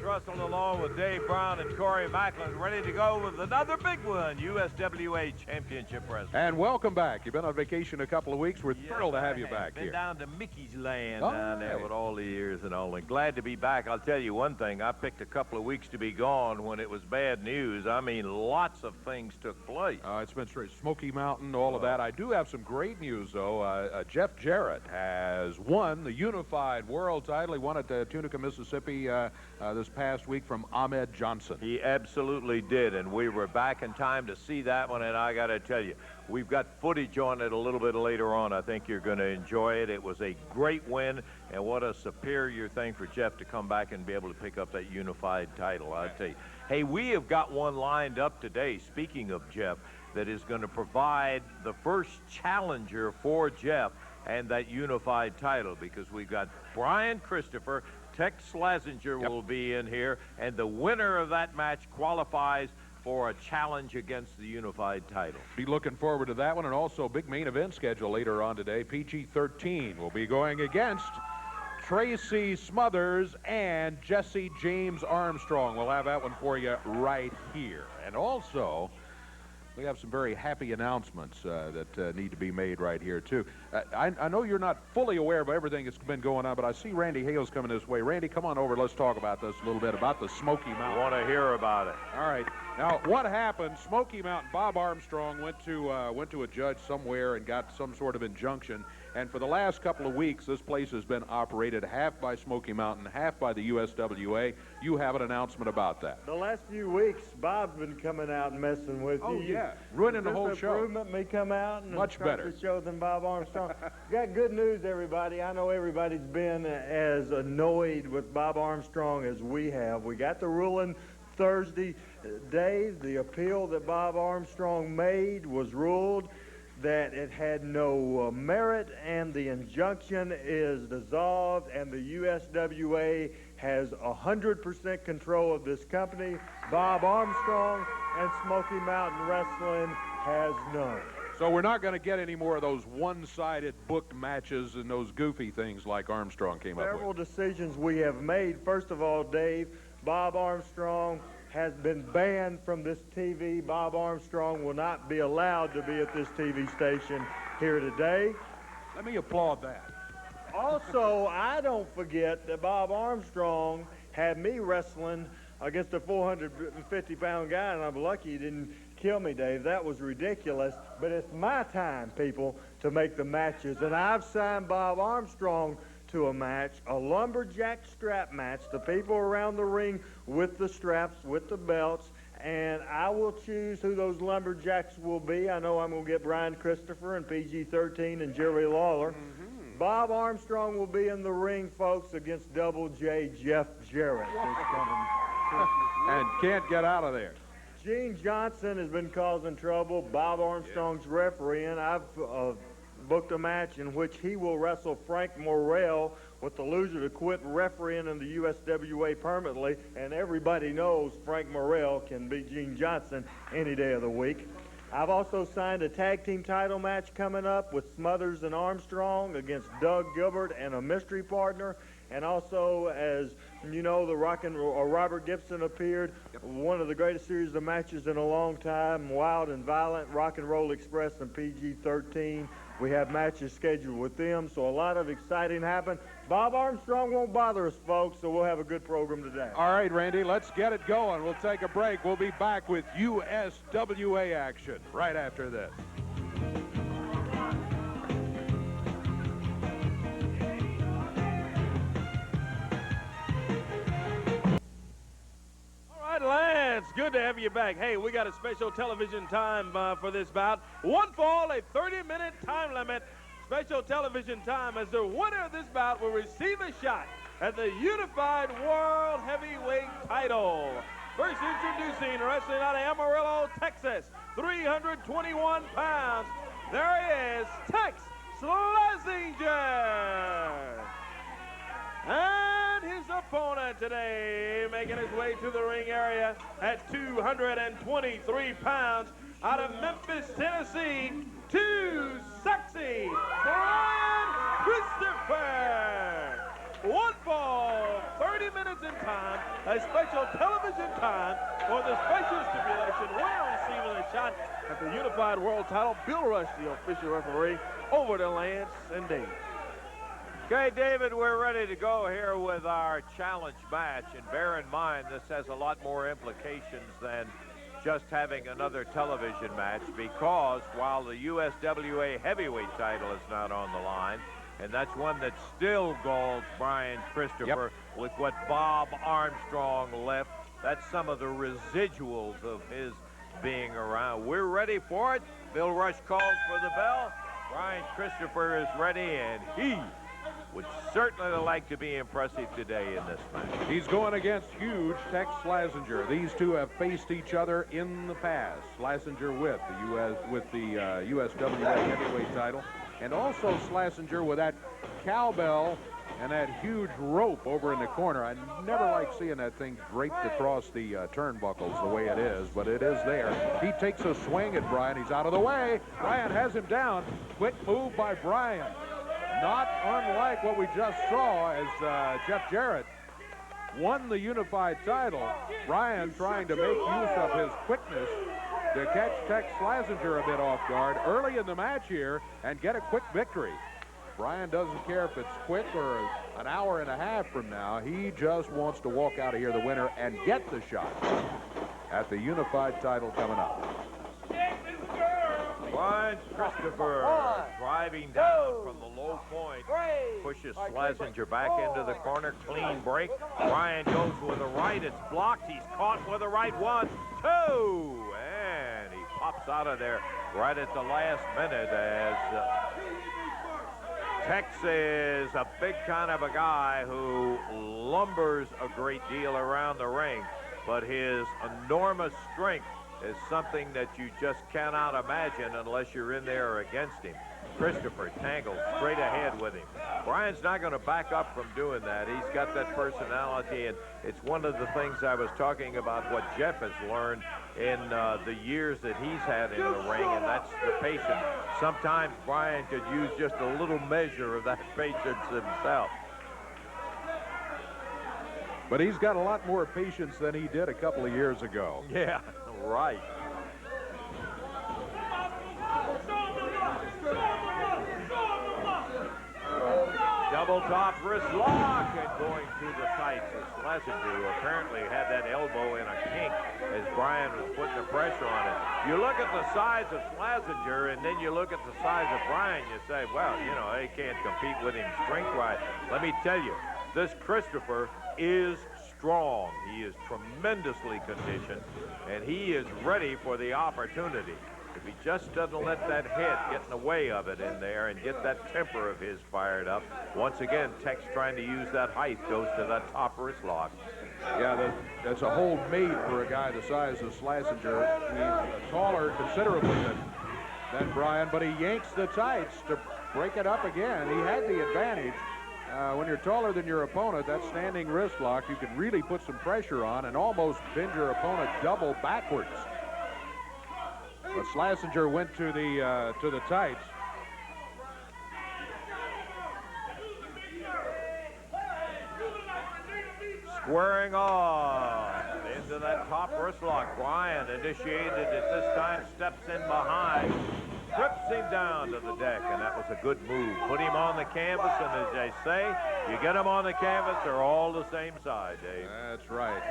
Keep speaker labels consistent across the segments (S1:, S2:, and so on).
S1: Russell along with Dave Brown and Corey Macklin, ready to go with another big one, USWA Championship Wrestling.
S2: And welcome back. You've been on vacation a couple of weeks. We're thrilled to have you back
S1: been
S2: here.
S1: Down to Mickey's Land down there with all the years and all. And glad to be back. I'll tell you one thing. I picked a couple of weeks to be gone when it was bad news. I mean, lots of things took place.
S2: It's been straight Smoky Mountain, all of that. I do have some great news, though. Jeff Jarrett has won the Unified World title. He won at Tunica, Mississippi this past week from Ahmed Johnson.
S1: He absolutely did, and we were back in time to see that one, and I got to tell you, we've got footage on it a little bit later on. I think you're going to enjoy it. It was a great win, and what a superior thing for Jeff to come back and be able to pick up that unified title, I tell you. Hey, we have got one lined up today, speaking of Jeff, that is going to provide the first challenger for Jeff and that unified title, because we've got Brian Christopher. Tex Slazenger will be in here, and the winner of that match qualifies for a challenge against the unified title.
S2: Be looking forward to that one, and also big main event schedule later on today. PG-13 will be going against Tracy Smothers and Jesse James Armstrong. We'll have that one for you right here. And also, we have some very happy announcements that need to be made right here, too. I know you're not fully aware of everything that's been going on, but I see Randy Hales coming this way. Randy, come on over. Let's talk about this a little bit, about the Smoky Mountain.
S1: I want to hear about it.
S2: All right. Now, what happened, Smoky Mountain, Bob Armstrong went to a judge somewhere and got some sort of injunction. And for the last couple of weeks, this place has been operated half by Smoky Mountain, half by the USWA. You have an announcement about that.
S3: The last few weeks, Bob's been coming out and messing with you.
S2: Oh, yeah. Ruining the whole show.
S3: Improvement, me come out and
S2: much better
S3: the show than Bob Armstrong. Got good news, everybody. I know everybody's been as annoyed with Bob Armstrong as we have. We got the ruling Thursday. Dave, the appeal that Bob Armstrong made was ruled that it had no merit, and the injunction is dissolved, and the USWA has 100% control of this company. Bob Armstrong and Smoky Mountain Wrestling has none.
S2: So we're not going to get any more of those one-sided booked matches and those goofy things like Armstrong came up with.
S3: Several decisions we have made. First of all, Dave, Bob Armstrong has been banned from this TV. Bob Armstrong will not be allowed to be at this TV station here today.
S2: Let me applaud that.
S3: Also, I don't forget that Bob Armstrong had me wrestling against a 450-pound guy, and I'm lucky he didn't kill me, Dave. That was ridiculous. But it's my time, people, to make the matches. And I've signed Bob Armstrong to a match, a lumberjack strap match, the people around the ring with the straps, with the belts, and I will choose who those lumberjacks will be. I know I'm going to get Brian Christopher and PG-13 and Jerry Lawler. Bob Armstrong will be in the ring, folks, against Double J Jeff Jarrett.
S2: And can't get out of there.
S3: Gene Johnson has been causing trouble. Bob Armstrong's refereeing. I've booked a match in which he will wrestle Frank Morrell, with the loser to quit refereeing in the USWA permanently, and everybody knows Frank Morrell can beat Gene Johnson any day of the week. I've also signed a tag team title match coming up with Smothers and Armstrong against Doug Gilbert and a mystery partner. And also, as you know, the Robert Gibson appeared. One of the greatest series of matches in a long time, Wild and Violent, Rock and Roll Express, and PG-13. We have matches scheduled with them, so a lot of exciting happened. Bob Armstrong won't bother us, folks, so we'll have a good program today.
S2: All right, Randy, let's get it going. We'll take a break. We'll be back with USWA action right after this.
S1: Lance, good to have you back. Hey, we got a special television time for this bout. One fall, a 30-minute time limit. Special television time as the winner of this bout will receive a shot at the Unified World Heavyweight title. First introducing, wrestling out of Amarillo, Texas, 321 pounds. There he is, Tex Slazenger. And his opponent today, making his way to the ring area at 223 pounds, out of Memphis, Tennessee, too sexy, Brian Christopher. One fall, 30 minutes in time, a
S4: a special television time for the special stipulation. Winner receiving a shot at the unified world title. Bill Rush, the official referee, over to Lance and Dave.
S1: Okay, David, we're ready to go here with our challenge match. And bear in mind, this has a lot more implications than just having another television match, because while the USWA heavyweight title is not on the line, and that's one that still galls Brian Christopher with what Bob Armstrong left, that's some of the residuals of his being around. We're ready for it. Bill Rush calls for the bell. Brian Christopher is ready, and he would certainly like to be impressive today in this match.
S2: He's going against huge Tex Slazenger. These two have faced each other in the past. Slazenger with the USWA heavyweight title, and also Slazenger with that cowbell and that huge rope over in the corner. I never like seeing that thing draped across the turnbuckles the way it is, but it is there. He takes a swing at Brian. He's out of the way. Brian has him down. Quick move by Brian. Not unlike what we just saw as Jeff Jarrett won the unified title. Brian trying to make use of his quickness to catch Tex Slazenger a bit off guard early in the match here and get a quick victory. Brian doesn't care if it's quick or an hour and a half from now. He just wants to walk out of here the winner and get the shot at the unified title coming up.
S1: Brian Christopher driving down from the low point, pushes Slazenger back into the corner, clean break. Brian goes with a right, it's blocked, he's caught with a right, 1, 2, and he pops out of there right at the last minute as Tex is a big kind of a guy who lumbers a great deal around the ring, but his enormous strength is something that you just cannot imagine unless you're in there against him. Christopher tangled straight ahead with him. Brian's not going to back up from doing that. He's got that personality, and it's one of the things I was talking about, what Jeff has learned in the years that he's had in the ring, and that's the patience. Sometimes Brian could use just a little measure of that patience himself.
S2: But he's got a lot more patience than he did a couple of years ago.
S1: Yeah, right. Double top wrist lock and going through the tights as Slazenger, who apparently had that elbow in a kink as Brian was putting the pressure on it. You look at the size of Slazenger and then you look at the size of Brian, you say, well, you know, they can't compete with him strength-wise. Let me tell you, this Christopher is strong. He is tremendously conditioned, and he is ready for the opportunity. If he just doesn't let that head get in the way of it in there and get that temper of his fired up, once again, Tex trying to use that height goes to that top wrist lock.
S2: Yeah, that's a hold made for a guy the size of Slazenger. He's taller considerably than Brian, but he yanks the tights to break it up again. He had the advantage. When you're taller than your opponent, that standing wrist lock, you can really put some pressure on and almost bend your opponent double backwards. But Slazenger went to the tights.
S1: Squaring off into that top wrist lock. Brian initiated it this time, steps in behind, trips him down to the deck, and that was a good move. Put him on the canvas, and as they say, you get them on the canvas, they're all the same side, Dave.
S2: That's right.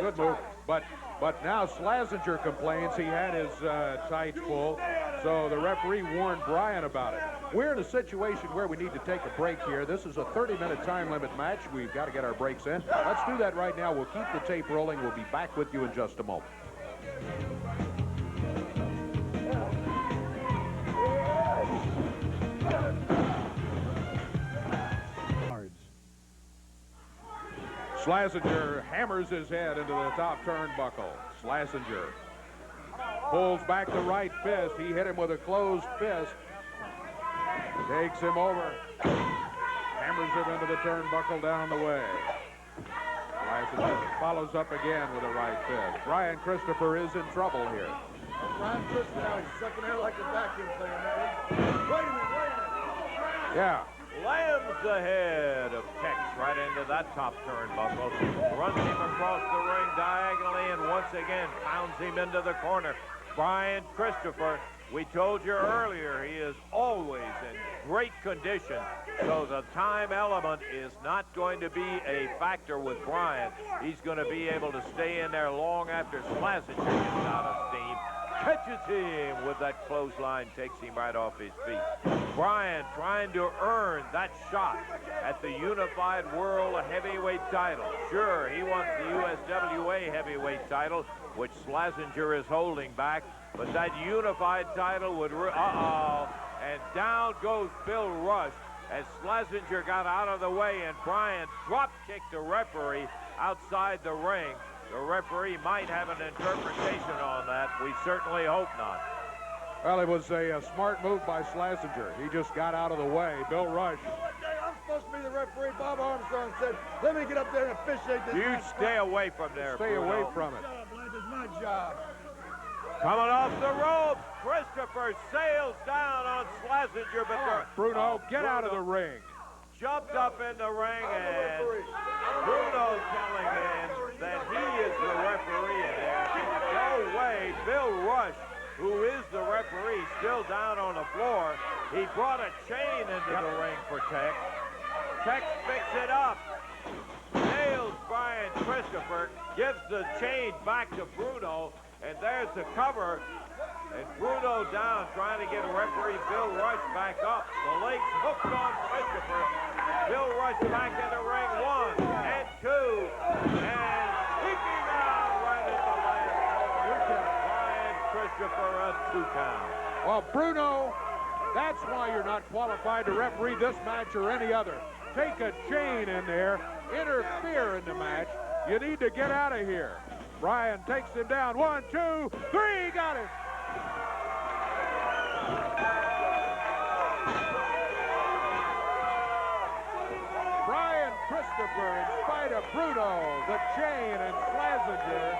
S2: Good move. But now Slazenger complains he had his tights full, so the referee warned Brian about it. We're in a situation where we need to take a break here. This is a 30-minute time limit match. We've got to get our breaks in. Let's do that right now. We'll keep the tape rolling. We'll be back with you in just a moment. Slazenger hammers his head into the top turnbuckle. Slazenger pulls back the right fist. He hit him with a closed fist. Takes him over. Hammers him into the turnbuckle down the way. Slazenger follows up again with a right fist. Brian Christopher is in trouble here.
S4: Brian Christopher now, he's sucking air like a vacuum cleaner, man. Wait a minute.
S2: Yeah.
S1: Lay him runs ahead of Tex right into that top turnbuckle, runs him across the ring diagonally, and once again pounds him into the corner. Brian Christopher, we told you earlier, he is always in great condition, so the time element is not going to be a factor with Brian. He's going to be able to stay in there long after Slazenger gets out of steam. Catches him with that clothesline, takes him right off his feet. Brian trying to earn that shot at the Unified World Heavyweight title. Sure, he wants the USWA Heavyweight title, which Slazenger is holding back, but that Unified title would... And down goes Bill Rush as Slazenger got out of the way, and Brian drop-kicked the referee outside the ring. The referee might have an interpretation on that. We certainly hope not.
S2: Well, it was a smart move by Slazenger. He just got out of the way. Bill Rush.
S5: I'm supposed to be the referee. Bob Armstrong said, let me get up there and officiate this.
S1: You stay away from there,
S2: Stay
S1: Bruno.
S2: away from it.
S5: Shut up, Lance. It's my job.
S1: Coming off the ropes, Christopher sails down on Slazenger, but
S2: Bruno, get out of the ring.
S1: jumped up in the ring, and Bruno telling him that he is the referee in there. No way. Bill Rush, who is the referee, still down on the floor. He brought a chain into the ring for Tex. Tex picks it up. Nails Brian Christopher, gives the chain back to Bruno, and there's the cover. And Bruno down, trying to get referee Bill Rush back up. The legs hooked on Christopher. Bill Rush back in the ring, 1 and 2. And kicking out right at the last. Brian Christopher a 2 count.
S2: Well, Bruno, that's why you're not qualified to referee this match or any other. Take a chain in there, interfere in the match. You need to get out of here. Brian takes him down. 1, 2, 3, got it. Brian Christopher, in spite of Bruno, the chain, and Slazenger,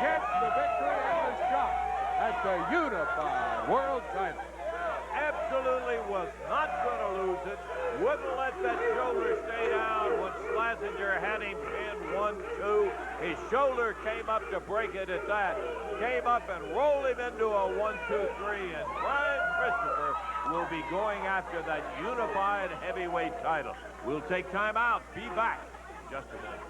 S2: gets the victory and the shot at the Unified World title.
S1: Absolutely was not going to lose it. Wouldn't let that shoulder stay down when Slazenger had him pinned 1, 2. His shoulder came up to break it at that. Came up and rolled him into a 1, 2, 3. And Brian Christopher will be going after that Unified Heavyweight title. We'll take time out. Be back in just a minute.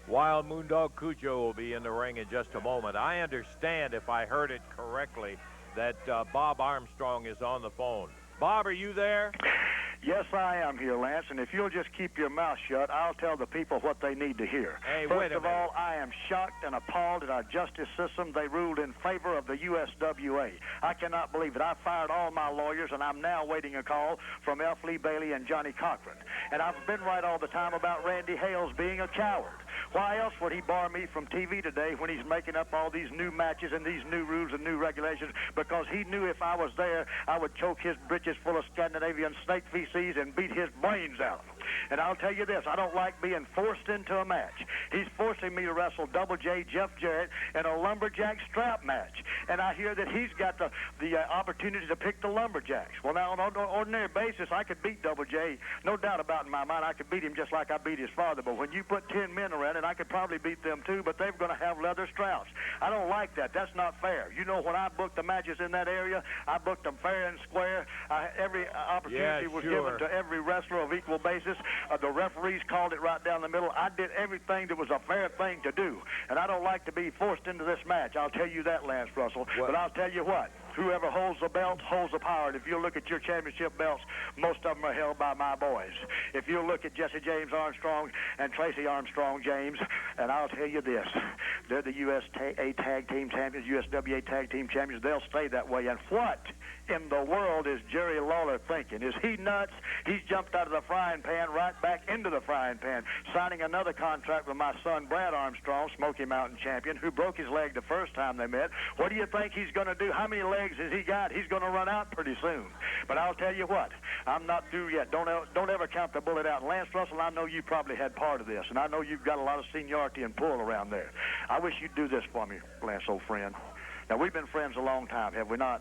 S1: While Moondog Kujo will be in the ring in just a moment, I understand, if I heard it correctly, that Bob Armstrong is on the phone. Bob, are you there?
S6: Yes, I am here, Lance, and if you'll just keep your mouth shut, I'll tell the people what they need to hear.
S1: Hey,
S6: First
S1: wait a
S6: of
S1: minute.
S6: all, I am shocked and appalled at our justice system. They ruled in favor of the USWA. I cannot believe it. I fired all my lawyers, and I'm now waiting a call from F. Lee Bailey and Johnny Cochran. And I've been right all the time about Randy Hales being a coward. Why else would he bar me from TV today when he's making up all these new matches and these new rules and new regulations? Because he knew if I was there, I would choke his britches full of Scandinavian snake feces and beat his brains out of him. And I'll tell you this, I don't like being forced into a match. He's forcing me to wrestle Double J, Jeff Jarrett, in a lumberjack strap match. And I hear that he's got the opportunity to pick the lumberjacks. Well, now, on an ordinary basis, I could beat Double J. No doubt about it in my mind, I could beat him just like I beat his father. But when you put 10 men around it, I could probably beat them too, but they're going to have leather straps. I don't like that. That's not fair. You know, when I booked the matches in that area, I booked them fair and square. Every opportunity was given to every wrestler of equal basis. The referees called it right down the middle. I did everything that was a fair thing to do, and I don't like to be forced into this match. I'll tell you that, Lance Russell.
S1: What?
S6: But I'll tell you what. Whoever holds the belt holds the power. And if you look at your championship belts, most of them are held by my boys. If you look at Jesse James Armstrong and Tracy Armstrong James, and I'll tell you this, they're the USWA Tag Team Champions, USWA Tag Team Champions. They'll stay that way. And what in the world is Jerry Lawler thinking? Is he nuts? He's jumped out of the frying pan right back into the frying pan, signing another contract with my son, Brad Armstrong, Smoky Mountain champion, who broke his leg the first time they met. What do you think he's going to do? How many legs has he got? He's going to run out pretty soon. But I'll tell you what, I'm not through yet. Don't ever count the bullet out. And Lance Russell, I know you probably had part of this, and I know you've got a lot of seniority and pull around there. I wish you'd do this for me, Lance, old friend. Now, we've been friends a long time, have we not?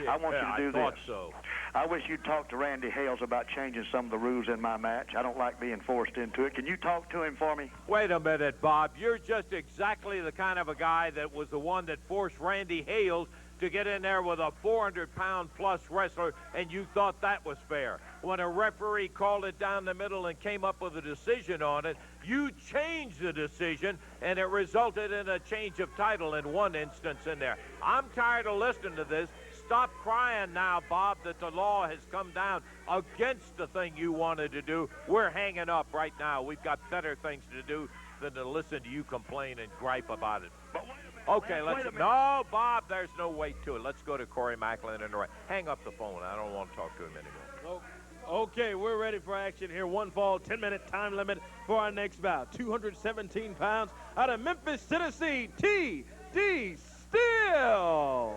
S6: I want you to do
S1: I thought
S6: this.
S1: so.
S6: I wish you'd talk to Randy Hales about changing some of the rules in my match. I don't like being forced into it. Can you talk to him for me?
S1: Wait a minute, Bob. You're just exactly the kind of a guy that was the one that forced Randy Hales to get in there with a 400-pound-plus wrestler, and you thought that was fair. When a referee called it down the middle and came up with a decision on it, you changed the decision, and it resulted in a change of title in one instance in there. I'm tired of listening to this. Stop crying now, Bob, that the law has come down against the thing you wanted to do. We're hanging up right now. We've got better things to do than to listen to you complain and gripe about it.
S6: But wait a minute.
S1: Okay,
S6: Wait a minute.
S1: no, Bob, there's no wait to it. Let's go to Corey Macklin and hang up the phone. I don't want to talk to him anymore.
S4: Okay, we're ready for action here. One fall, 10-minute time limit for our next bout. 217 pounds out of Memphis, Tennessee, T.D. Steele.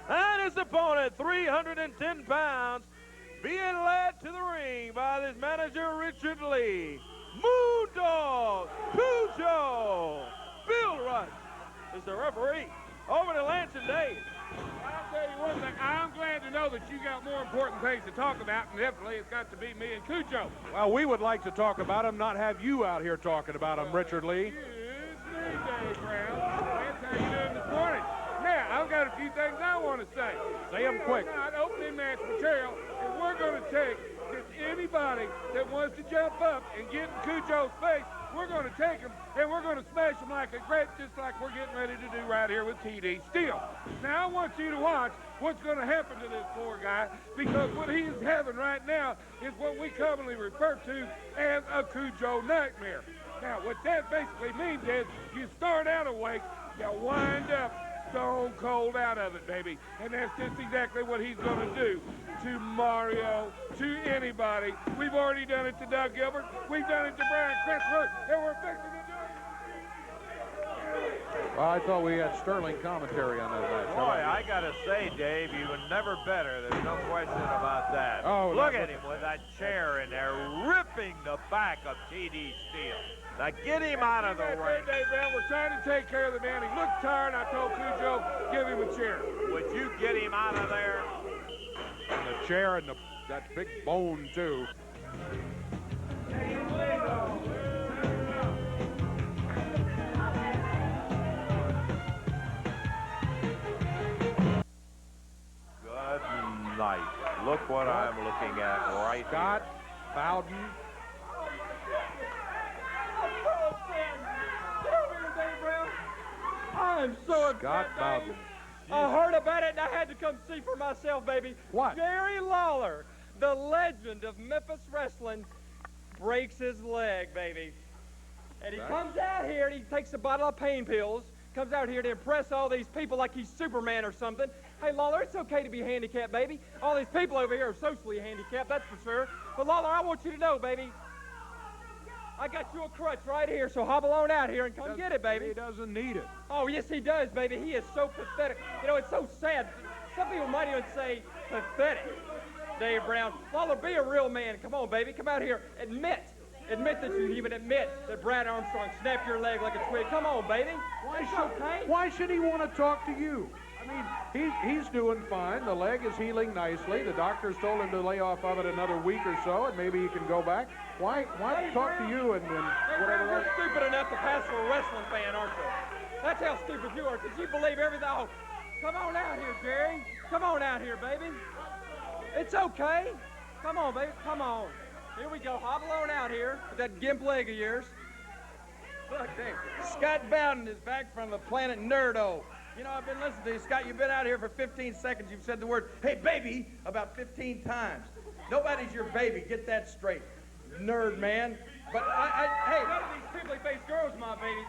S4: And his opponent, 310 pounds, being led to the ring by this manager, Richard Lee. Moondog, Cujo, Bill Rush is the referee. Over to Lance and Dave.
S7: I'll tell you one thing. I'm glad to know that you got more important things to talk about, and definitely it's got to be me and Cujo.
S2: Well, we would like to talk about him, not have you out here talking about him, Richard Lee.
S7: It's me, Dave Brown. That's how you doing this morning. Now, I've got a few things I want to say.
S2: Say 'em quick.
S7: We're not opening match material, and we're going to take just anybody that wants to jump up and get in Cujo's face. We're going to take him, and we're going to smash him like a grape, just like we're getting ready to do right here with T.D. Steele. Now, I want you to watch what's going to happen to this poor guy, because what he is having right now is what we commonly refer to as a Cujo nightmare. Now, what that basically means is you start out awake, you wind up stone cold out of it, baby. And that's just exactly what he's going to do to Mario, to anybody. We've already done it to Doug Gilbert. We've done it to Brian Christopher, and we're fixing to do it.
S2: Well, I thought we had sterling commentary on that match.
S1: Boy, I got to say, Dave, you were never better. There's no question about that.
S2: Oh,
S1: look at him with that chair in there, ripping the back of T.D. Steele. Now get him out of the ring.
S7: Dave Brown, we're trying to take care of the man. He looked tired. I told Cujo, give him a chair.
S1: Would you get him out of there?
S2: And the chair and that big bone, too.
S1: Good night. Look what I'm looking at right
S2: Scott Bowden.
S8: I'm so
S2: Scott
S8: upset,
S2: Bowden.
S8: Dave. I heard about it and I had to come see for myself, baby.
S2: What?
S8: Jerry Lawler, the legend of Memphis wrestling, breaks his leg, baby. And he comes out here and he takes a bottle of pain pills, comes out here to impress all these people like he's Superman or something. Hey, Lawler, it's okay to be handicapped, baby. All these people over here are socially handicapped, that's for sure. But, Lawler, I want you to know, baby, I got you a crutch right here, so hobble on out here and come get it, baby.
S2: He doesn't need it.
S8: Oh, yes, he does, baby. He is so pathetic. You know, it's so sad. Some people might even say pathetic, Dave Brown. Lawler, be a real man. Come on, baby. Come out here. Admit that you even admit that Brad Armstrong snapped your leg like a twig. Come on, baby.
S2: Why should he want to talk to you? I mean, he's doing fine. The leg is healing nicely. The doctors told him to lay off of it another week or so, and maybe he can go back. Why talk to you and whatever
S8: You're
S2: else?
S8: stupid enough to pass for a wrestling fan, aren't you? That's how stupid you are, because you believe everything. Oh, come on out here, Jerry. Come on out here, baby. It's okay. Come on, baby. Come on. Here we go. Hobble on out here with that gimp leg of yours. Look, Dave.
S9: Scott Bowden is back from the planet Nerdo. You know, I've been listening to you, Scott. You've been out here for 15 seconds. You've said the word, hey, baby, about 15 times. Nobody's your baby. Get that straight. Nerd, man. But hey.
S8: None of these pimply-faced girls, my baby.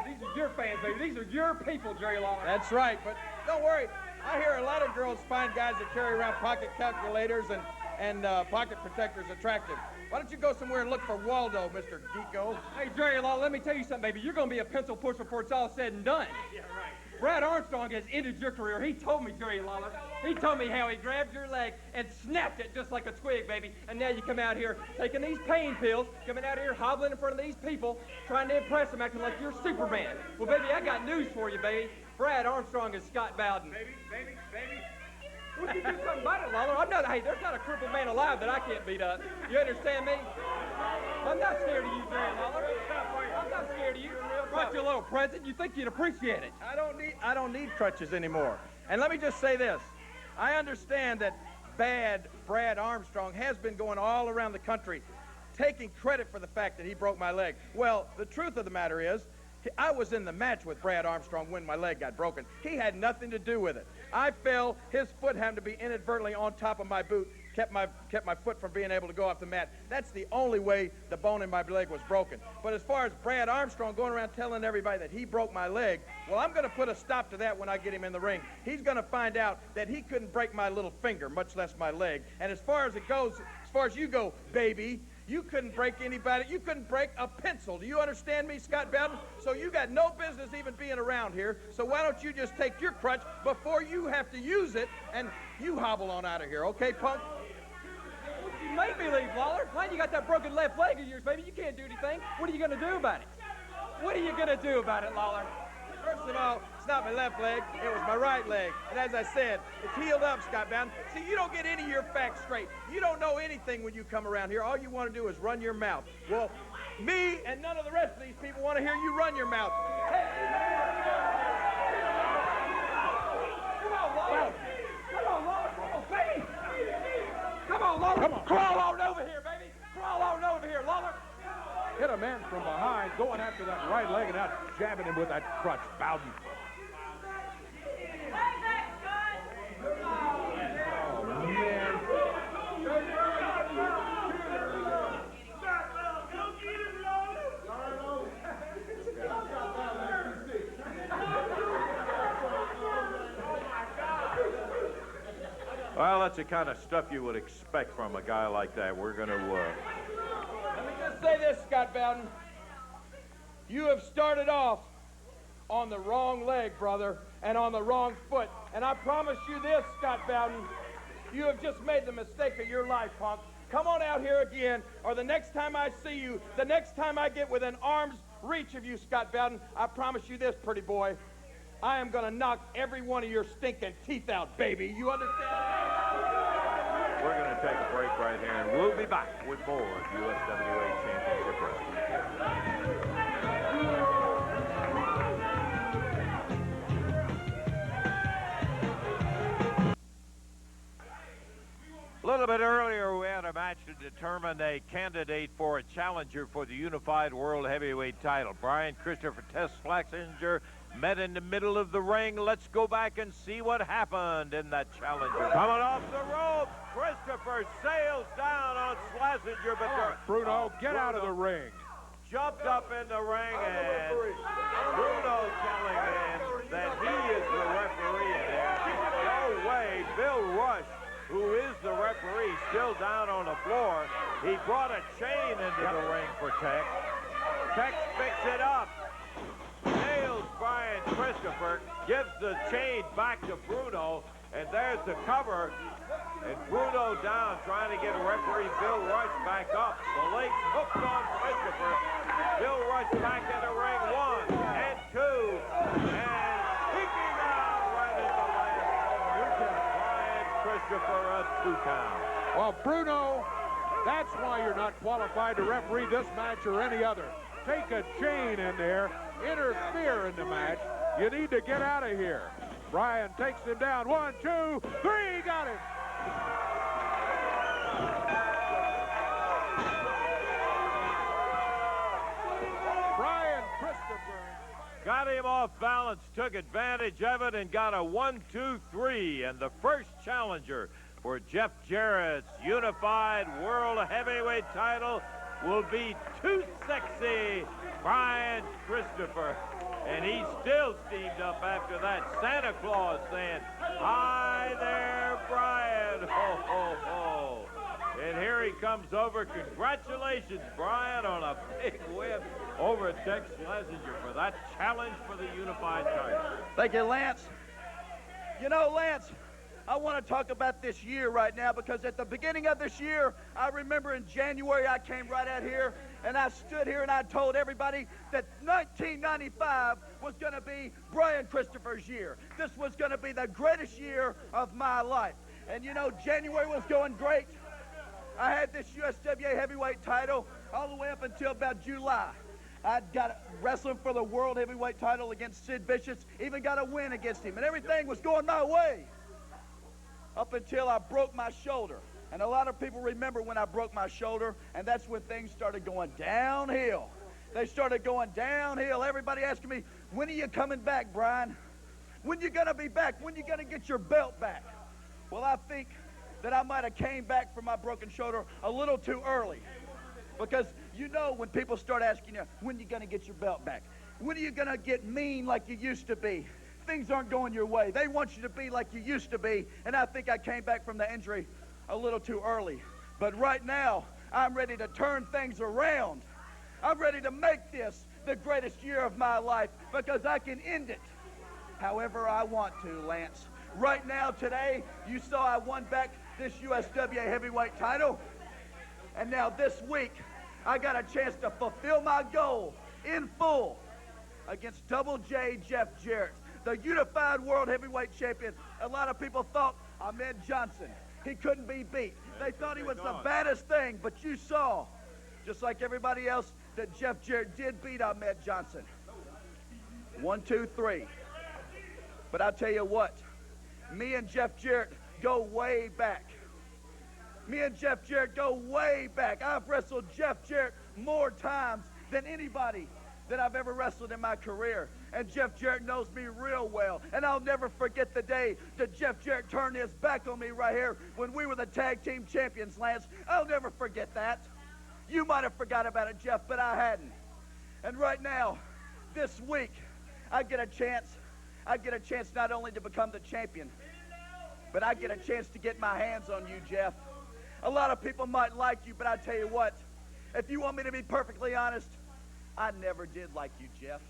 S8: These are your fans, baby. These are your people, Jerry Lawler.
S9: That's right, but don't worry. I hear a lot of girls find guys that carry around pocket calculators and pocket protectors attractive. Why don't you go somewhere and look for Waldo, Mr. Geeko?
S8: Hey, Jerry Law, let me tell you something, baby. You're going to be a pencil pusher before it's all said and done. Yeah, right. Brad Armstrong has ended your career. He told me, Jerry Lawler. He told me how he grabbed your leg and snapped it just like a twig, baby. And now you come out here taking these pain pills, coming out here hobbling in front of these people, trying to impress them, acting like you're Superman. Well, baby, I got news for you, baby. Brad Armstrong is Scott Bowden.
S7: Baby.
S8: Well, you do something about it, Lawler. Hey, there's not a crippled man alive that I can't beat up. You understand me? I'm not scared of you, Jerry Lawler. I'm not scared of you. Brought you a little present. You think you'd appreciate it.
S9: I don't need crutches anymore. And let me just say this. I understand that bad Brad Armstrong has been going all around the country taking credit for the fact that he broke my leg. Well, the truth of the matter is, I was in the match with Brad Armstrong when my leg got broken. He had nothing to do with it. I fell, his foot happened to be inadvertently on top of my boot, kept my foot from being able to go off the mat. That's the only way the bone in my leg was broken. But as far as Brad Armstrong going around telling everybody that he broke my leg, well, I'm going to put a stop to that when I get him in the ring. He's going to find out that he couldn't break my little finger, much less my leg. And as far as it goes, as far as you go, baby, you couldn't break anybody. You couldn't break a pencil. Do you understand me, Scott Bowden? So you got no business even being around here. So why don't you just take your crutch before you have to use it and you hobble on out of here, okay, punk?
S8: You made me leave, Lawler. Why you got that broken left leg of yours, baby? You can't do anything. What are you going to do about it? What are you going to do about it, Lawler?
S9: First of all, it's not my left leg, it was my right leg. And as I said, it's healed up, Scott Bowden. See, you don't get any of your facts straight. You don't know anything when you come around here. All you want to do is run your mouth. Well, me and none of the rest of these people want to hear you run your mouth. Hey.
S8: Come on, Lawler. Come on, Lawler. Come on, baby. Come on, Lawler. Come on. Crawl on over here, baby. Crawl on over here, Lawler.
S2: Hit a man from behind, going after that right leg and out jabbing him with that crutch. Bowden. Oh, man.
S1: Well, that's the kind of stuff you would expect from a guy like that. We're going to...
S9: Let me just say this, Scott Bowden. You have started off on the wrong leg, brother, and on the wrong foot. And I promise you this, Scott Bowden, you have just made the mistake of your life, punk. Come on out here again, or the next time I see you, the next time I get within arm's reach of you, Scott Bowden, I promise you this, pretty boy, I am going to knock every one of your stinking teeth out, baby. You understand?
S1: We're going to take a break right here, and we'll be back with more of USWA Championship Wrestling. A little bit earlier, we had a match to determine a candidate for a challenger for the Unified World Heavyweight title. Brian Christopher Slazenger met in the middle of the ring. Let's go back and see what happened in that challenger. Coming off the ropes, Christopher sails down on Slazenger, but
S2: Bruno, get out of the ring.
S1: Jumped up in the ring, and Bruno telling him that he is the referee. And no way, Bill Rush, who is the referee, still down on the floor. He brought a chain into the ring for Tex. Tex picks it up. Nails Brian Christopher, gives the chain back to Bruno, and there's the cover. And Bruno down, trying to get referee Bill Rush back up. The legs hooked on Christopher. Bill Rush back in the ring, 1 and 2, and peeking out right at the last. Brian Christopher, a 2 count.
S2: Well, Bruno, that's why you're not qualified to referee this match or any other. Take a chain in there, interfere in the match. You need to get out of here. Brian takes him down. 1, 2, 3, got him. Brian Christopher
S1: got him off balance, took advantage of it, and got a 1, 2, 3. And the first challenger for Jeff Jarrett's Unified World Heavyweight title will be Too Sexy Brian Christopher. And he's still steamed up after that. Santa Claus saying, "Hi there, Brian." Ho, ho, ho. And here he comes over. Congratulations, Brian, on a big win over Tex Slazenger for that challenge for the unified title.
S10: Thank you, Lance. You know, Lance, I want to talk about this year right now because at the beginning of this year, I remember in January I came right out here and I stood here and I told everybody that 1995 was going to be Brian Christopher's year. This was going to be the greatest year of my life. And you know, January was going great. I had this USWA heavyweight title all the way up until about July. I got wrestling for the world heavyweight title against Sid Vicious, even got a win against him, and everything was going my way up until I broke my shoulder. And a lot of people remember when I broke my shoulder, and that's when things started going downhill. They started going downhill. Everybody asking me, "When are you coming back, Brian? When you gonna be back? When you gonna get your belt back?" Well, I think that I might have came back from my broken shoulder a little too early. Because you know when people start asking you, "When you gonna get your belt back? When are you gonna get mean like you used to be?" Things aren't going your way. They want you to be like you used to be. And I think I came back from the injury a little too early. But right now, I'm ready to turn things around. I'm ready to make this the greatest year of my life because I can end it however I want to, Lance. Right now, today, you saw I won back this USWA heavyweight title. And now this week, I got a chance to fulfill my goal in full against Double J Jeff Jarrett, the unified world heavyweight champion. A lot of people thought Ahmed Johnson, he couldn't be beat. They thought he was the baddest thing, but you saw, just like everybody else, that Jeff Jarrett did beat Ahmed Johnson. 1, 2, 3. But I'll tell you what, me and Jeff Jarrett go way back. Me and Jeff Jarrett go way back. I've wrestled Jeff Jarrett more times than anybody that I've ever wrestled in my career. And Jeff Jarrett knows me real well. And I'll never forget the day that Jeff Jarrett turned his back on me right here when we were the tag team champions, Lance. I'll never forget that. You might have forgot about it, Jeff, but I hadn't. And right now, this week, I get a chance not only to become the champion, but I get a chance to get my hands on you, Jeff. A lot of people might like you, but I tell you what, if you want me to be perfectly honest, I never did like you, Jeff.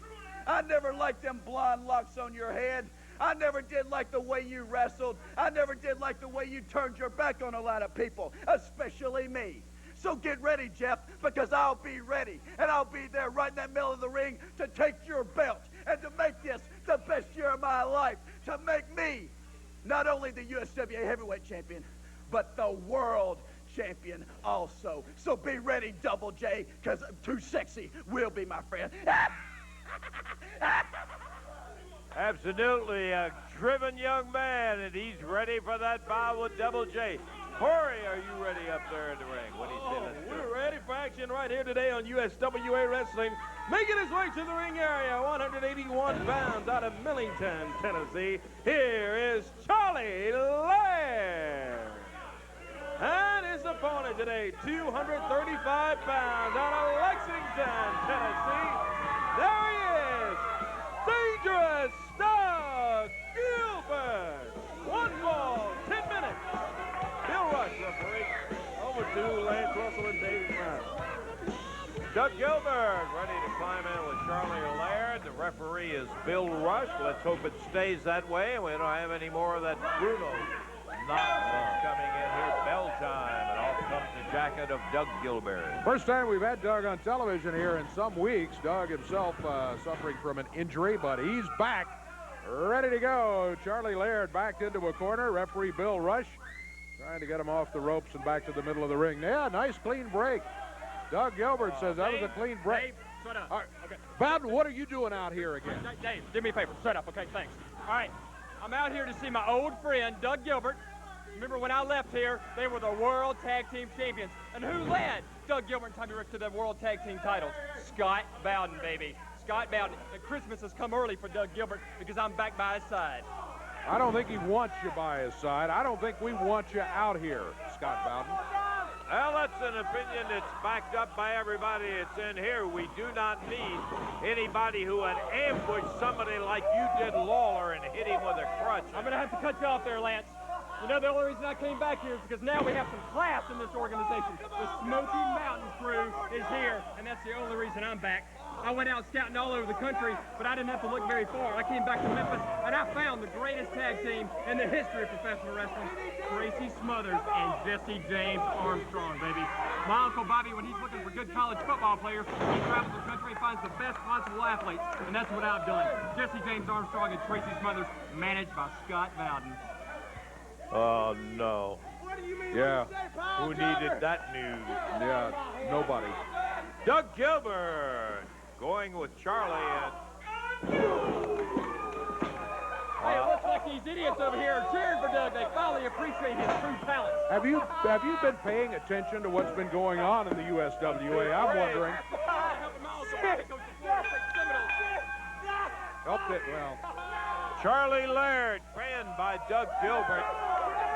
S10: I never liked them blonde locks on your head. I never did like the way you wrestled. I never did like the way you turned your back on a lot of people, especially me. So get ready, Jeff, because I'll be ready, and I'll be there right in that middle of the ring to take your belt and to make this the best year of my life, to make me not only the USWA heavyweight champion, but the world champion also. So be ready, Double J, because Too Sexy will be my friend.
S1: Absolutely a driven young man, and he's ready for that bout with Double J. Corey, are you ready up there in the ring? What do you say?
S4: We're ready for action right here today on USWA Wrestling. Making his way to the ring area, 181 pounds out of Millington, Tennessee. Here is Charlie Laird. And his opponent today, 235 pounds out of Lexington, Tennessee. There he is, Dangerous Doug Gilbert. 1 fall, 10 minutes. Bill Rush, referee. Over to Lance Russell and David Brown. Doug Gilbert ready to climb in with Charlie Laird. The referee is Bill Rush. Let's hope it stays that way, and we don't have any more of that Bruno nonsense coming in here. Bell time, and off comes the jacket of Doug Gilbert.
S2: First time we've had Doug on television here in some weeks. Doug himself suffering from an injury, but he's back, ready to go. Charlie Laird backed into a corner. Referee Bill Rush trying to get him off the ropes and back to the middle of the ring. Yeah, nice clean break. Doug Gilbert says that was a clean break.
S8: Dave, shut up.
S2: All right.
S8: Okay.
S2: Bowden, what are you doing out here again?
S8: Dave, do me a favor. Shut up. Okay, thanks. All right. I'm out here to see my old friend, Doug Gilbert. Remember when I left here, they were the World Tag Team Champions. And who led Doug Gilbert and Tommy Ricks to the World Tag Team titles? Scott Bowden, baby. Scott Bowden. And Christmas has come early for Doug Gilbert because I'm back by his side.
S2: I don't think he wants you by his side. I don't think we want you out here, Scott Bowden.
S1: Well, that's an opinion that's backed up by everybody that's in here. We do not need anybody who would ambush somebody like you did Lawler and hit him with a crutch.
S8: I'm going to have to cut you off there, Lance. You know, the only reason I came back here is because now we have some class in this organization. The Smoky Mountain crew is here, and that's the only reason I'm back. I went out scouting all over the country, but I didn't have to look very far. I came back to Memphis, and I found the greatest tag team in the history of professional wrestling, Tracy Smothers and Jesse James Armstrong, baby. My Uncle Bobby, when he's looking for good college football players, he travels the country and finds the best possible athletes, and that's what I've done. Jesse James Armstrong and Tracy Smothers, managed by Scott Bowden.
S1: Oh, no.
S5: What do you mean
S2: Yeah.
S5: when you say pile
S1: Who
S5: driver?
S1: needed that news?
S2: Yeah, nobody.
S1: Doug Gilbert going with Charlie.
S8: Hey, it looks like these idiots over here are cheering for Doug. They finally appreciate his true talent.
S2: Have you been paying attention to what's been going on in the USWA? I'm wondering. Helped it, well.
S1: Charlie Laird, trained by Doug Gilbert.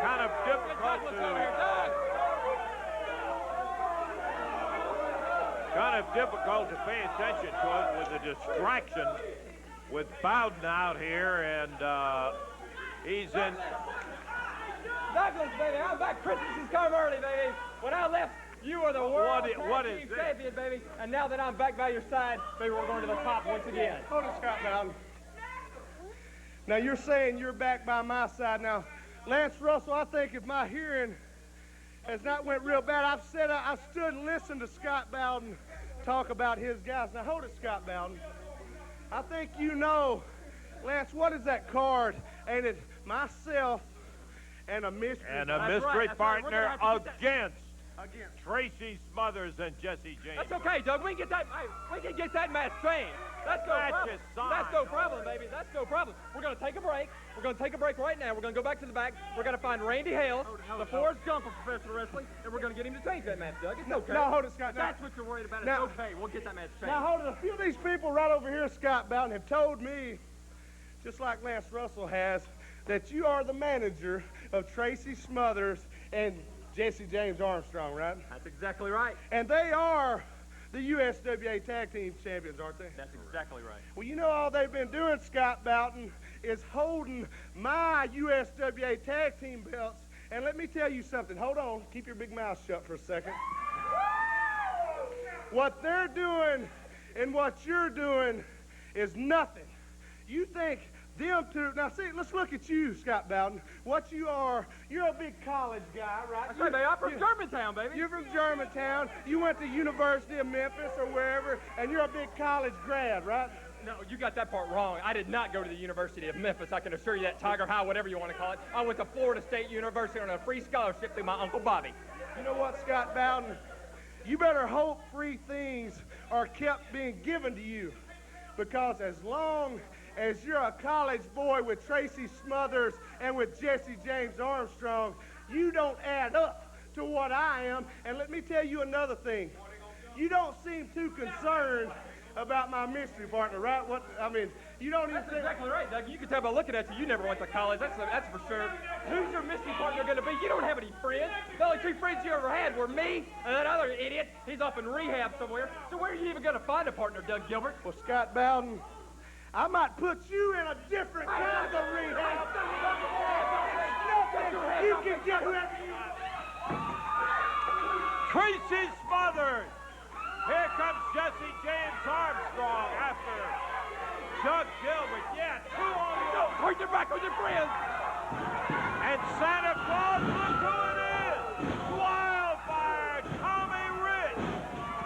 S1: Kind of difficult to pay attention to it with the distraction with Bowden out here, and he's in.
S8: Douglas, baby, I'm back. Christmas has come early, baby. When I left, you were the world
S1: What
S8: tag
S1: is
S8: team
S1: this?
S8: champion, baby. And now that I'm back by your side, baby, we're going to the top once again.
S5: Hold it, Scott Bowden. Now, you're saying you're back by my side. Now, Lance Russell, I think if my hearing has not went real bad, I stood and listened to Scott Bowden talk about his guys. Now, hold it, Scott Bowden. I think you know, Lance, what is that card? Ain't it myself and a mystery?
S1: And a
S8: That's
S1: mystery
S8: right, that's right. We're
S1: partner
S8: gonna have to get
S1: against Tracy Smothers and Jesse James.
S8: That's okay, Doug. We can get that. We can get that match changed. That's no
S1: Match
S8: problem.
S1: is signed.
S8: That's no problem, baby. That's no problem. We're going to take a break. We're going to take a break right now. We're going to go back to the back. We're going to find Randy Hales, the Forrest Gump of professional wrestling, and we're going to get him to change that match, Doug. It's okay.
S5: No, hold it, Scott. Now,
S8: That's what you're worried about. It's
S5: Now-
S8: okay. We'll get that match changed.
S5: now, hold it. A few of these people right over here, Scott Bowden, have told me, just like Lance Russell has, that you are the manager of Tracy Smothers and Jesse James Armstrong, right?
S8: That's exactly right.
S5: And they are the USWA Tag Team Champions, aren't they?
S8: That's exactly right.
S5: Well, you know all they've been doing, Scott Bowden, is holding my USWA Tag Team belts. And let me tell you something. Hold on. Keep your big mouth shut for a second. What they're doing and what you're doing is nothing. You think them two... Now, see, let's look at you, Scott Bowden. What you are, you're a big college guy, right?
S8: That's right, baby. I'm from Germantown, baby.
S5: You're from Germantown. You went to University of Memphis or wherever, and you're a big college grad, right?
S8: No, you got that part wrong. I did not go to the University of Memphis. I can assure you that, Tiger High, whatever you want to call it. I went to Florida State University on a free scholarship through my Uncle Bobby.
S5: You know what, Scott Bowden? You better hope free things are kept being given to you, because as long as you're a college boy with Tracy Smothers and with Jesse James Armstrong, you don't add up to what I am. And let me tell you another thing. You don't seem too concerned about my mystery partner, right? You don't even
S8: That's
S5: think...
S8: exactly right, Doug. You can tell by looking at you, you never went to college. That's for sure. Who's your mystery partner going to be? You don't have any friends. The only two friends you ever had were me and that other idiot. He's off in rehab somewhere. So where are you even going to find a partner, Doug Gilbert?
S5: Well, Scott Bowden, I might put you in a different kind of rehab. You can get whoever you want.
S1: Tracy Smothers. Here comes Jesse James Armstrong after Doug Gilbert. Yeah, 2 on 1.
S8: Turn your back on your friends.
S1: And Santa Claus, look who it is. Wildfire Tommy Rich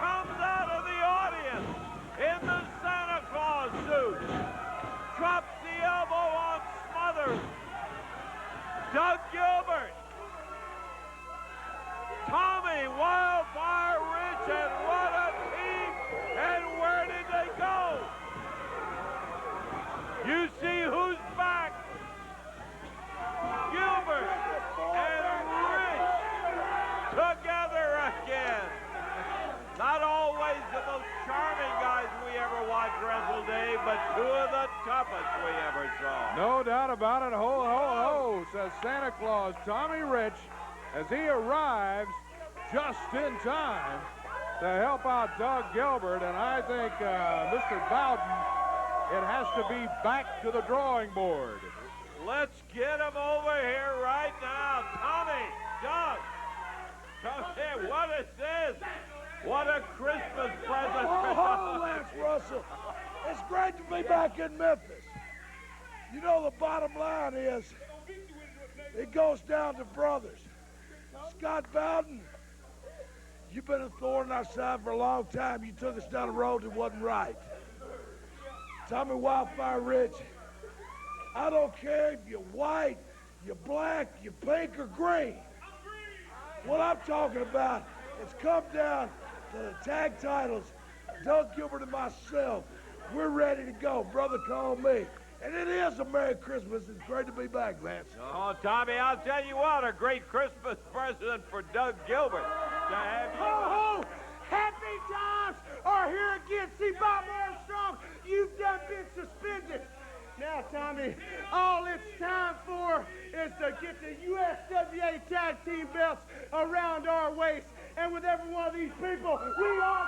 S1: comes out of the audience in the Santa Claus suit. Drops the elbow on Smothers. Doug Gilbert. Tommy Wildfire Rich, and what a team. And where did they go? You see who's back. Gilbert and Rich together again. Not always the most charming guys we ever watched wrestle, Dave, but 2 of the toughest we ever saw.
S2: No doubt about it. Ho, ho, ho, says Santa Claus. Tommy Rich, as he arrives just in time to help out Doug Gilbert, and I think Mr. Bowden, it has to be back to the drawing board.
S1: Let's get him over here right now. Tommy, Doug. Tommy, what is this? What a Christmas present.
S11: Oh, Lance Russell. It's great to be back in Memphis. You know, the bottom line is it goes down to brothers. Scott Bowden, you've been a thorn in our side for a long time. You took us down a road that wasn't right. Tommy Wildfire Rich, I don't care if you're white, you're black, you're pink, or green. What I'm talking about is come down to the tag titles. Doug Gilbert and myself, we're ready to go. Brother, call me. And it is a Merry Christmas. It's great to be back, Lance.
S1: Oh, Tommy, I'll tell you what, a great Christmas present for Doug Gilbert to have you.
S5: Ho, ho! Happy times are here again. See, Bob Armstrong, you've done been suspended. Now, Tommy, all it's time for is to get the USWA tag team belts around our waist. And with every one of these people, we all...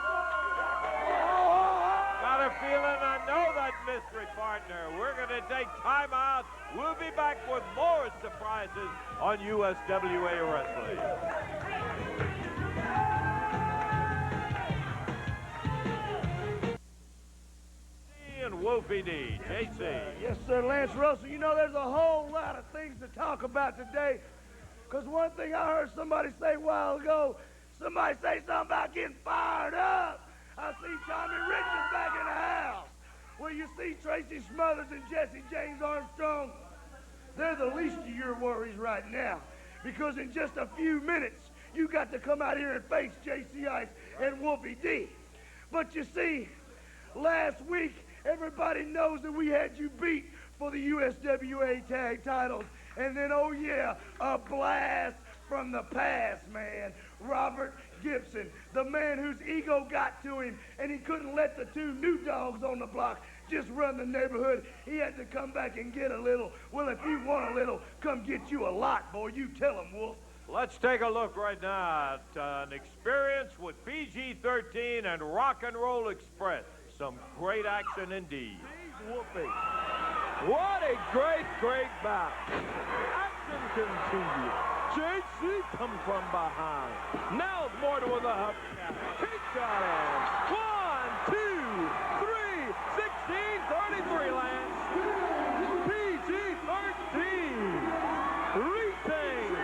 S1: Got a feeling I know that mystery partner. We're going to take time out. We'll be back with more surprises on USWA Wrestling. And Wolfie D, JC.
S5: Yes, sir, Lance Russell. You know, there's a whole lot of things to talk about today. Because one thing I heard somebody say a while ago, somebody say something about getting fired up. I see Tommy Richards back in the house. Well, you see Tracy Smothers and Jesse James Armstrong, they're the least of your worries right now. Because in just a few minutes, you got to come out here and face JC Ice and Wolfie D. But you see, last week, everybody knows that we had you beat for the USWA tag titles. And then, oh yeah, a blast from the past, man. Robert Gibson, the man whose ego got to him and he couldn't let the two new dogs on the block just run the neighborhood. He had to come back and get a little. Well, if you want a little, come get you a lot, boy. You tell him, Wolf.
S1: Let's take a look right now at an experience with PG-13 and Rock and Roll Express. Some great action indeed.
S5: Whoopee. What a great, great bout. Action continues. JC comes from behind. Now more to the hubcap. He got it. 1, 2, 3, 16, 33 Lance. PG-13 retains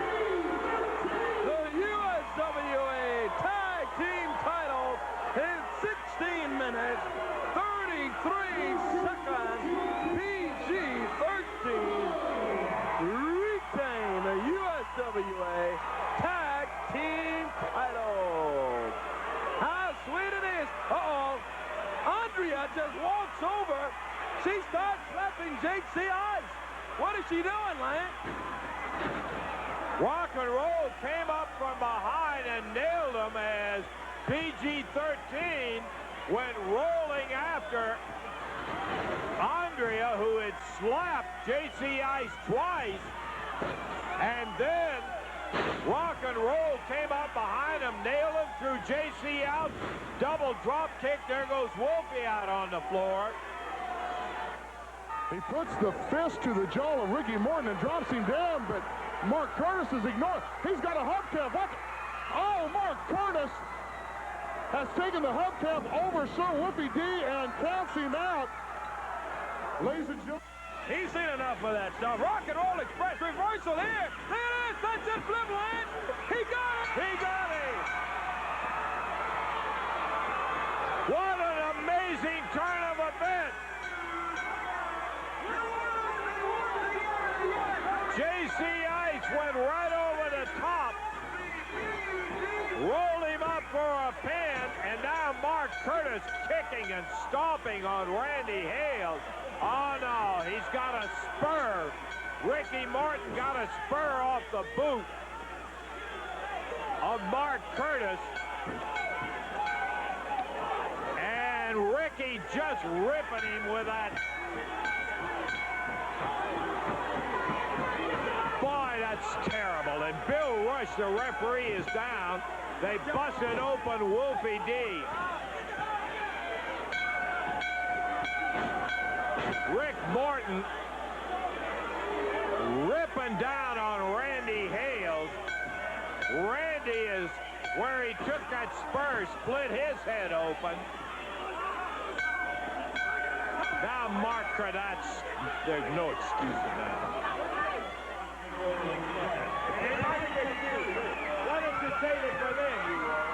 S5: the USWA Tag Team title in 16 minutes, 33 seconds. PG-13 retain the USWA Tag Team titles. How sweet it is. Uh-oh. Andrea just walks over. She starts slapping JC Ice. What is she doing, Lance?
S1: Rock and Roll came up from behind and nailed him as PG-13 went rolling after Andrea, who had slapped JC Ice twice. And then Rock and Roll came up behind him, nailed him, threw JC out, double drop kick. There goes Wolfie out on the floor.
S12: He puts the fist to the jaw of Ricky Morton and drops him down, but Mark Curtis is ignored. He's got a hubcap. What? Oh, Mark Curtis has taken the hubcap over Sir Wolfie D and counts him out. Ladies and gentlemen.
S4: He's seen enough of that stuff. Rock and Roll Express reversal here. There it is. Sunset flip Lance. He got it. He got it.
S1: What an amazing turn of events. JC Ice went right over the top, rolled him up for a pin, and now Mark Curtis kicking and stomping on Randy Hales. Oh, no, he's got a spur. Ricky Morton got a spur off the boot of Mark Curtis. And Ricky just ripping him with that. Boy, that's terrible. And Bill Rush, the referee, is down. They busted open Wolfie D. Rick Morton ripping down on Randy Hales. Randy is where he took that spur, split his head open. Now Mark Cradot's, there's no excuse in that.
S3: Why don't you take it for them, you all?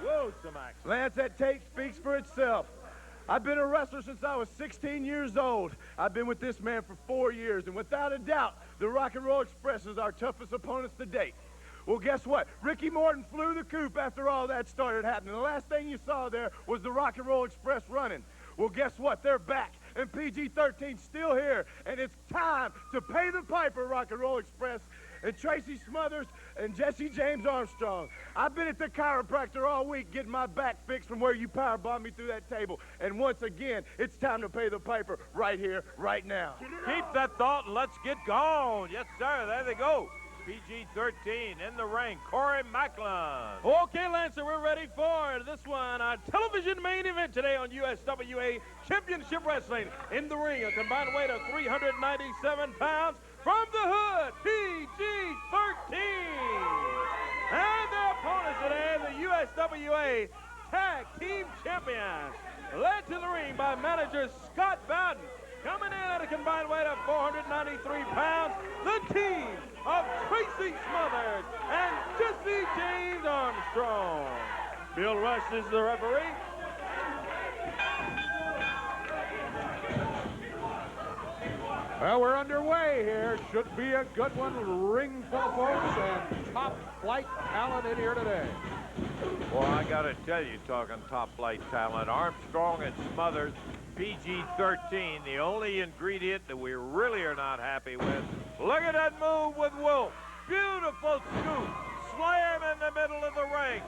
S1: Whoa, some action.
S5: Lance, that tape speaks for itself. I've been a wrestler since I was 16 years old. I've been with this man for 4 years, and without a doubt, the Rock and Roll Express is our toughest opponents to date. Well, guess what? Ricky Morton flew the coop after all that started happening. The last thing you saw there was the Rock and Roll Express running. Well, guess what? They're back, and PG-13's still here, and it's time to pay the piper, Rock and Roll Express, and Tracy Smothers and Jesse James Armstrong. I've been at the chiropractor all week getting my back fixed from where you powerbombed me through that table. And once again, it's time to pay the piper right here, right now.
S1: Keep that thought and let's get going. Yes, sir. There they go. PG-13 in the ring. Corey Macklin.
S4: Okay, Lancer, we're ready for this one. Our television main event today on USWA Championship Wrestling. In the ring, a combined weight of 397 pounds. From the hood, PG-13. And their opponents today, the USWA Tag Team Champions. Led to the ring by manager Scott Bowden. Coming in at a combined weight of 493 pounds, the team of Tracy Smothers and Jesse James Armstrong. Bill Rush is the referee.
S2: Well, we're underway here. Should be a good one. Ring full of folks and top flight talent in here today.
S1: Well, I got to tell you, talking top flight talent, Armstrong and Smothers, PG-13, the only ingredient that we really are not happy with. Look at that move with Wolf. Beautiful scoop. Slam in the middle of the ring.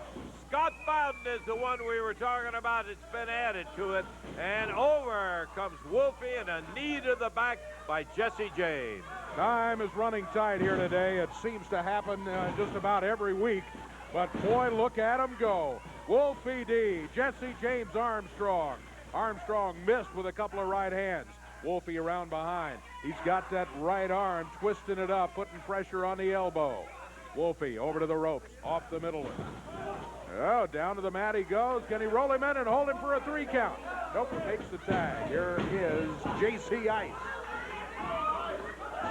S1: Scott Bowden is the one we were talking about. It's been added to it. And over comes Wolfie and a knee to the back by Jesse James.
S2: Time is running tight here today. It seems to happen just about every week. But boy, look at him go. Wolfie D, Jesse James Armstrong. Armstrong missed with a couple of right hands. Wolfie around behind. He's got that right arm, twisting it up, putting pressure on the elbow. Wolfie over to the ropes, off the middle. Oh, down to the mat he goes. Can he roll him in and hold him for a 3 count? Nope, takes the tag. Here is J.C. Ice.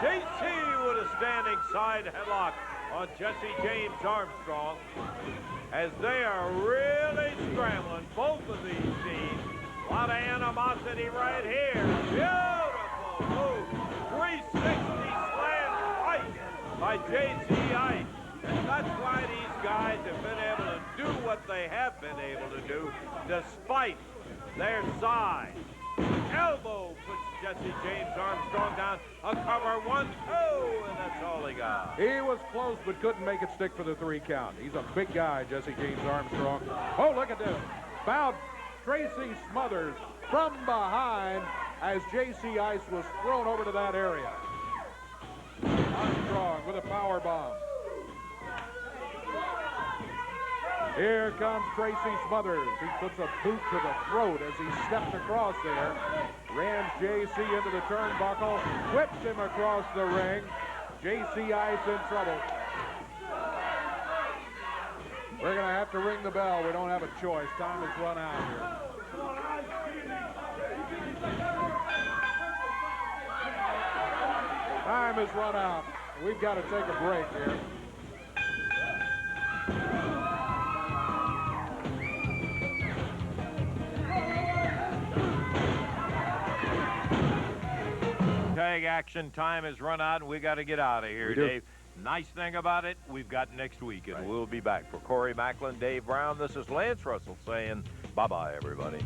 S1: J.C. with a standing side headlock on Jesse James Armstrong as they are really scrambling, both of these teams. A lot of animosity right here. Beautiful move. 360 slam twice by J.C. Ice. And that's why these guys have been able to do what they have been able to do despite their size. Elbow puts Jesse James Armstrong down. A cover 1, 2, and that's all he got.
S2: He was close but couldn't make it stick for the 3 count. He's a big guy, Jesse James Armstrong. Oh, look at this. Fouled Tracy Smothers from behind as J.C. Ice was thrown over to that area. Armstrong with a power bomb. Here comes Tracy Smothers. He puts a boot to the throat as he stepped across there. Rams J.C. into the turnbuckle. Whips him across the ring. J.C. Ice in trouble. We're going to have to ring the bell. We don't have a choice. Time has run out here. Time has run out. We've got to take a break here.
S1: Tag action time has run out, and we got to get out of here, Dave. Nice thing about it, we've got next week, and we'll be back. For Corey Macklin, Dave Brown, this is Lance Russell saying bye-bye, everybody.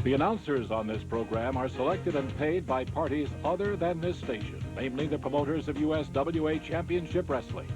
S13: The announcers on this program are selected and paid by parties other than this station, namely the promoters of USWA Championship Wrestling.